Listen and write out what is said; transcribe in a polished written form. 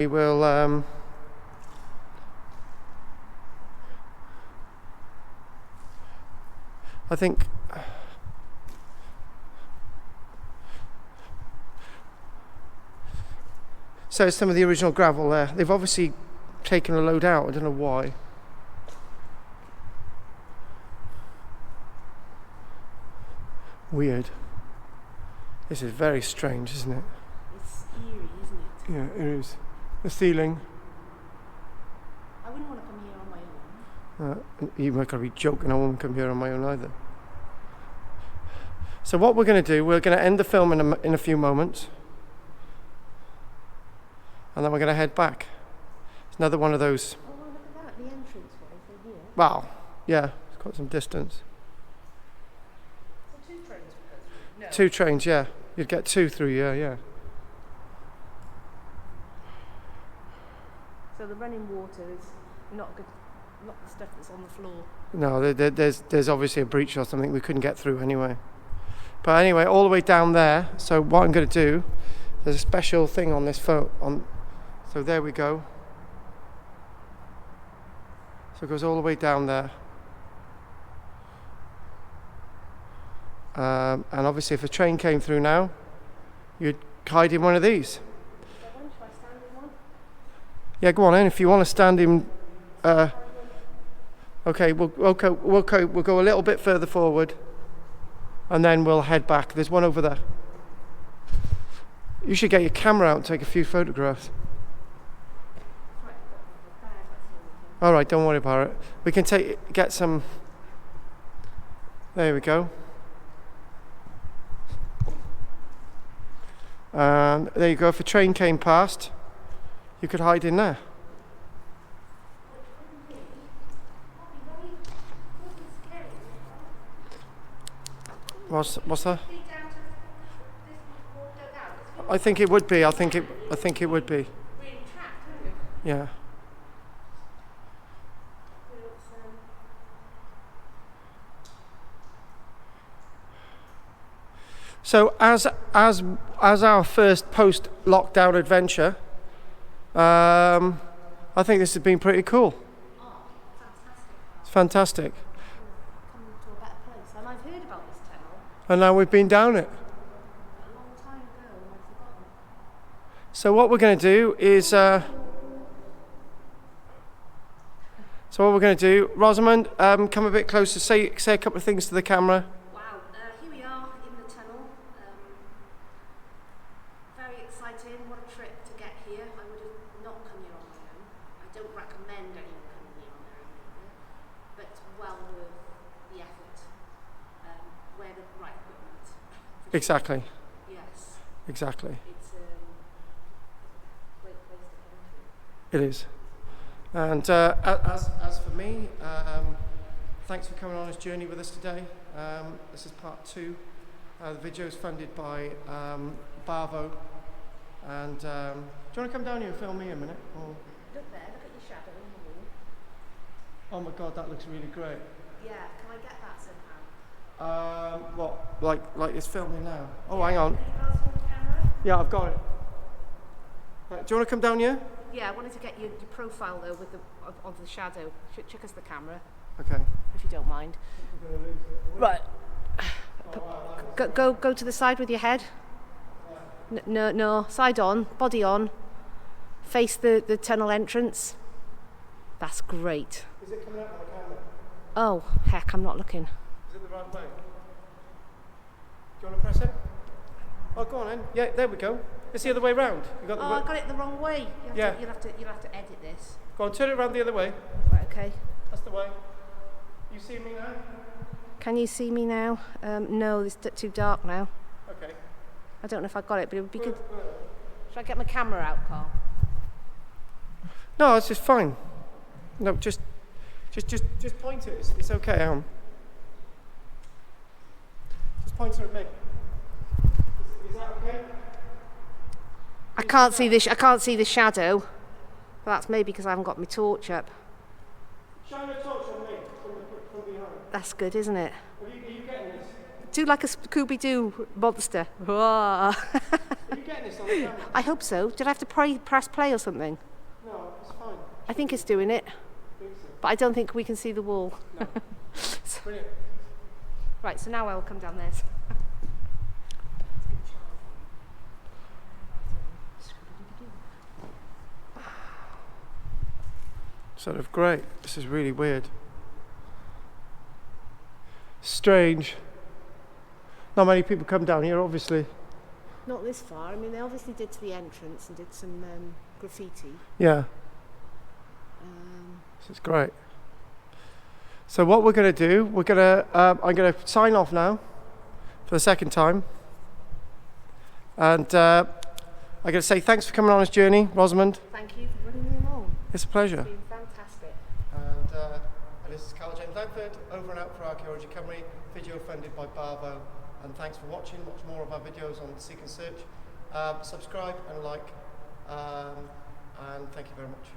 We will I think so some of the original gravel there. They've obviously taken a load out, I don't know why. Weird. This is very strange, isn't it? It's eerie, isn't it? Yeah, it is. The ceiling. I wouldn't want to come here on my own. You might gotta be joking, I won't come here on my own either. So what we're going to do, we're going to end the film in a few moments. And then we're going to head back. It's another one of those. Oh, well, look at that, the entrance way from here. Wow, yeah, it's got some distance. So 2 trains would go through? No. 2 trains, yeah. You'd get 2 through here, yeah. So the running water is not good, not the stuff that's on the floor. No, there's obviously a breach or something we couldn't get through anyway. But anyway, all the way down there. So what I'm going to do, there's a special thing on this phone. So there we go. So it goes all the way down there. And obviously if a train came through now, you'd hide in one of these. So when should I stand in one? Yeah, go on in. If you want to stand in... okay, we'll go a little bit further forward. And then we'll head back. There's one over there. You should get your camera out and take a few photographs. All right, don't worry about it. We can get some. There we go. And there you go. If a train came past, you could hide in there. What's that? I think it would be. I think it would be. Yeah. So as our first post-lockdown adventure, I think this has been pretty cool. Oh, fantastic. It's fantastic. Coming to a better place. And I've heard about this tunnel And now we've been down it. a long time ago and I've forgotten. So what we're going to do is, Rosamund, come a bit closer. Say a couple of things to the camera. Wow, here we are in the tunnel. Very exciting. What a trip to get here. I would have not come here on my own. I don't recommend anyone coming here on their own either, but well worth the effort. Wear the right equipment. Exactly. Yes. Exactly. It's a great place to come to. It is. And as for me, thanks for coming on this journey with us today. This is part 2. The video is funded by BAVO. And do you want to come down here and film me a minute? Or... Look there, look at your shadow in the wall. Oh my God, that looks really great. Yeah, can I get that somehow? What? Like it's filming now? Oh, hang on. Can you pass on the camera? Yeah, I've got it. Right, do you want to come down here? Yeah, I wanted to get your profile though with of the shadow. Check us the camera, Okay. if you don't mind. Right. Go to the side with your head. No, side on, body on. Face the tunnel entrance. That's great. Is it coming out on the camera? Oh, heck, I'm not looking. Is it the right way? Do you want to press it? Oh, go on then. Yeah, there we go. It's the other way round. You got the I got it the wrong way. Yeah. You'll have to edit this. Go on, turn it around the other way. Right, okay. That's the way. You see me now? Can you see me now? No, it's too dark now. Okay. I don't know if I got it, but it would be good. Should I get my camera out, Carl? No, it's just fine. No, just point it. It's okay, Just point it at me. Is that okay? I can't see the shadow. But that's maybe because I haven't got my torch up. Shine a torch on me from behind. That's good, isn't it? Are you getting this? Do like a Scooby-Doo monster. Whoa. Are you getting this on the camera? I hope so. Did I have to press play or something? No, it's fine. I think it's doing it, but I don't think we can see the wall. No. Brilliant. Right, so now I'll come down this. Sort of great. This is really weird. Strange. Not many people come down here, obviously. Not this far. I mean, they obviously did to the entrance and did some graffiti. Yeah. This is great. So what we're going to do, I'm going to sign off now for the second time. And I'm going to say thanks for coming on this journey, Rosamond. Thank you for bringing me along. It's a pleasure. It's been fantastic. And this is KARL-JAMES LANGFORD, over and out for Archaeology Cymru, video funded by BAVO. And thanks for watching. Watch more of our videos on Seek and Search. Subscribe and like. And thank you very much.